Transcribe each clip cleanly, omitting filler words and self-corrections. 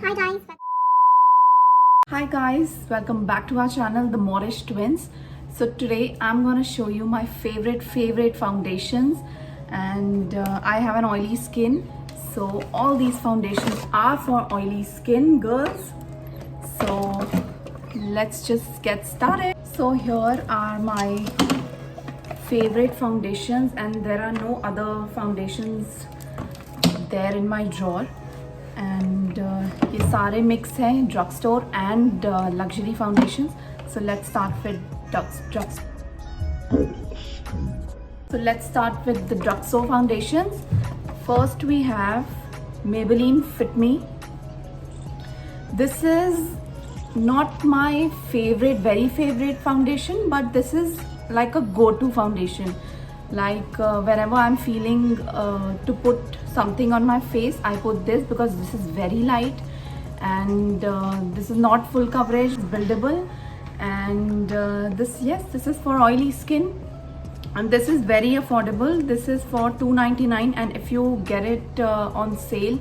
Hi guys. Hi guys, welcome back to our channel, The Moorish Twins. So today I'm gonna show you my favorite foundations, and I have an oily skin, so all these foundations are for oily skin girls. So let's just get started. So here are my favorite foundations, and there are no other foundations there in my drawer. And ये सारे mix हैं drug store and luxury foundations. So let's start with the drugstore foundations. First we have Maybelline Fit Me. This is not my very favorite foundation, but this is like a go-to foundation. Like whenever I'm feeling to put something on my face, I put this because this is very light, and this is not full coverage, it's buildable, and this is for oily skin, and this is very affordable. This is for $2.99, and if you get it on sale,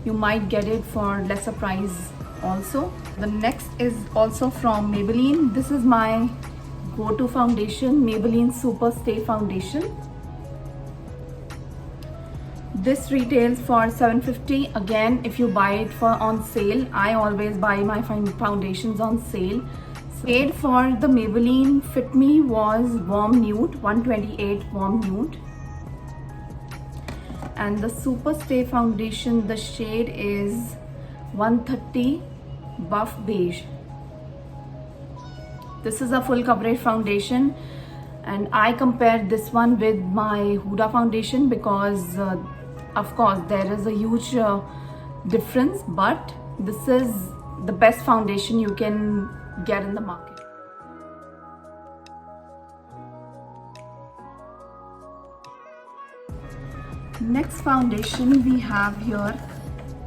you might get it for lesser price also. The next is also from Maybelline. This is my go-to foundation, Maybelline Super Stay Foundation. This retails for $7.50. Again, if you buy it on sale, I always buy my foundations on sale. Shade for the Maybelline Fit Me was Warm Nude, 128 Warm Nude. And the Super Stay Foundation, the shade is 130 Buff Beige. This is a full coverage foundation, and I compared this one with my Huda foundation because of course there is a huge difference, but this is the best foundation you can get in the market. Next foundation we have here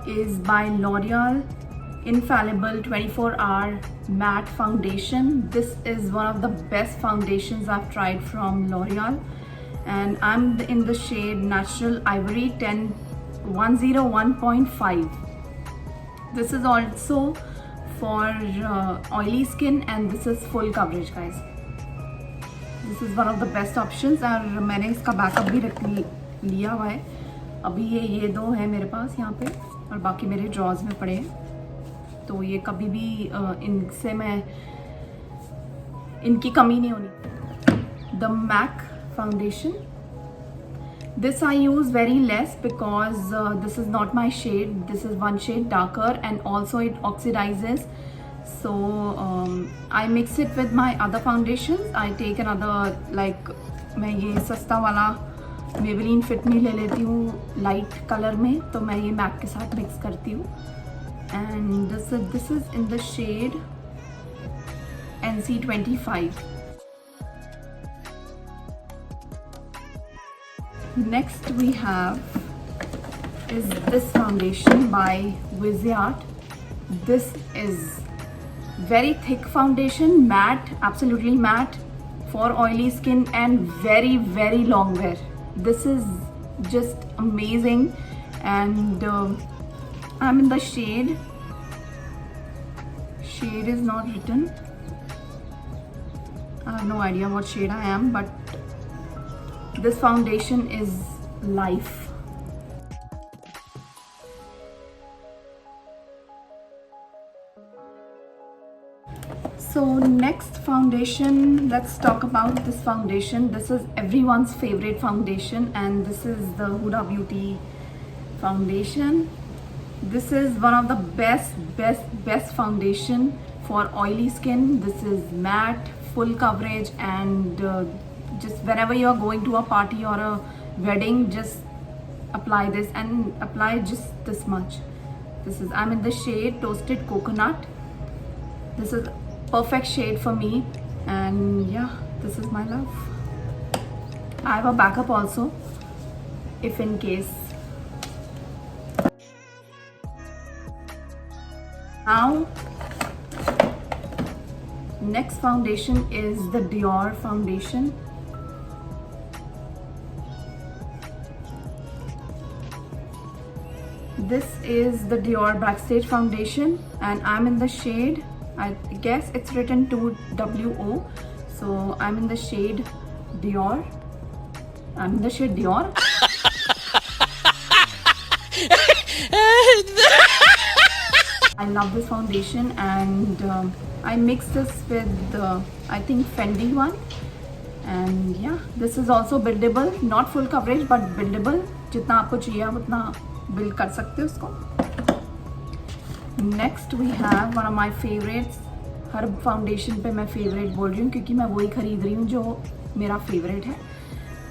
is by L'Oreal Infallible 24-hour matte foundation. This is one of the best foundations I've tried from L'Oreal, and I'm in the shade Natural Ivory 101.5. This is also for oily skin, and this is full coverage guys. This is one of the best options, और मैंने इसका backup भी रख लिया हुआ है. अभी ये दो है मेरे पास यहाँ पे, और बाकी मेरे ड्रॉज में पड़े हैं, तो ये कभी भी इनसे इनकी कमी नहीं होनी. The MAC foundation. This I use very less because this is not my shade. This is one shade darker, and also it oxidizes. So I mix it with my other foundations. I take another, like मैं ये सस्ता वाला Maybelline Fit Me ले लेती हूँ light colour में, तो मैं ये MAC के साथ मिक्स करती हूँ. And this is in the shade NC25. Next we have is this foundation by Viseart. This is very thick foundation, matte, absolutely matte, for oily skin and very long wear. This is just amazing, and I'm in the shade is not written. I have no idea what shade I am, but this foundation is life. So next foundation, let's talk about this foundation. This is everyone's favorite foundation, and this is the Huda Beauty foundation. This is one of the best foundation for oily skin. This is matte, full coverage, and just whenever you are going to a party or a wedding, just apply this, and apply just this much. I'm in the shade Toasted Coconut. This is perfect shade for me, and yeah, this is my love. I have a backup also if in case. Now next foundation is the Dior foundation. this is the Dior Backstage Foundation and I'm in the shade, I guess it's written 2WO. So I'm in the shade Dior. I'm in the shade Dior. I love this foundation and I mixed this with I think Fendi one. And yeah, this is also buildable, not full coverage but buildable. जितना आपको चाहिए आप उतना build कर सकते हो उसको. Next we have one of my favorites. Her foundation पे मैं फेवरेट बोल रही हूँ क्योंकि मैं वही खरीद रही हूँ जो मेरा फेवरेट है.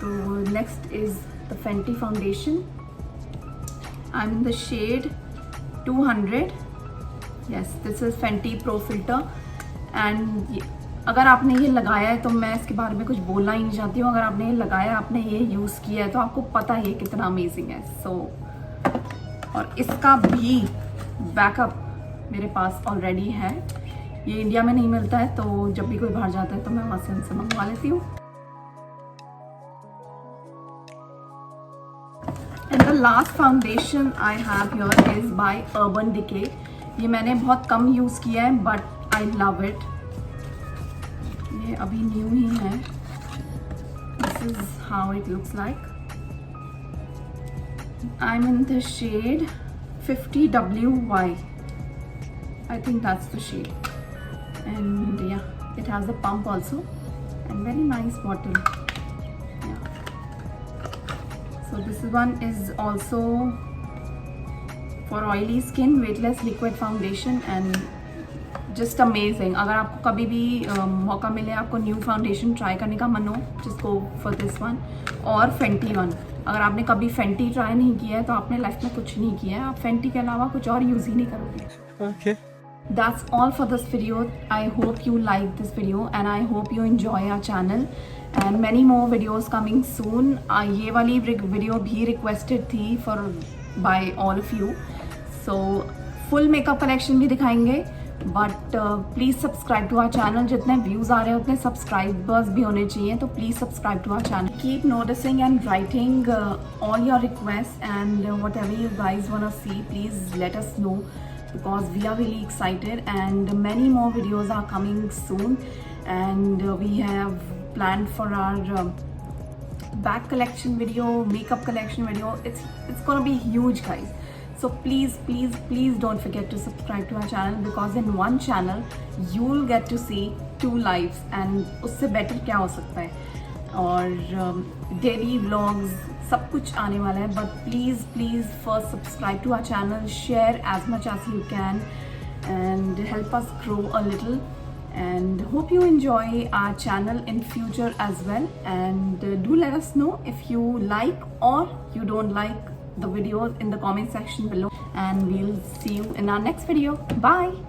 तो next is the Fenty foundation. I am in the shade 200. Yes, this is Fenty Pro Filter. And अगर आपने ये लगाया है तो मैं इसके बारे में कुछ बोलना ही नहीं चाहती हूँ. अगर आपने ये लगाया, आपने ये यूज़ किया है तो आपको पता है ये कितना अमेजिंग है. और इसका भी बैकअप मेरे पास ऑलरेडी है. ये इंडिया में नहीं मिलता है तो जब भी कोई बाहर जाता है तो मैं वहाँ से उनसे मंगवा लेती हूँ. And the last foundation I have here is by urban decay. ये मैंने बहुत कम यूज़ किया है बट आई लव इट. ये अभी न्यू ही है. This is how it looks like. I am in the shade 50WY. I think that's the shade. And yeah, it has a pump also and very nice bottle. Yeah, so this one is also for oily skin, weightless liquid foundation and just amazing. अगर आपको कभी भी मौका मिले, आपको new foundation try करने का मन हो, just go for this one और Fenty one. अगर आपने कभी Fenty ट्राई नहीं किया है तो आपने लाइफ में कुछ नहीं किया है. आप Fenty के अलावा कुछ और यूज़ ही नहीं करोगे. Okay. That's all for this video. I hope you like this video and I hope you enjoy our channel and many more videos coming soon. ये वाली video भी requested थी by all of you. So full makeup collection भी दिखाएंगे but please subscribe to our channel. जितने views आ रहे हैं उतने subscribers भी होने चाहिए तो please subscribe to our channel. Keep noticing and writing all your requests and whatever you guys wanna see, please let us know. Because we are really excited and many more videos are coming soon and we have planned for our bag collection video, makeup collection video. It's gonna be huge, guys. So please don't forget to subscribe to our channel because in one channel you'll get to see 2 lives and उससे better क्या हो सकता है. और daily vlogs सब कुछ आने वाला है. But please first subscribe to our channel, share as much as you can and help us grow a little and hope you enjoy our channel in future as well and do let us know if you like or you don't like the videos in the comment section below and we'll see you in our next video. Bye.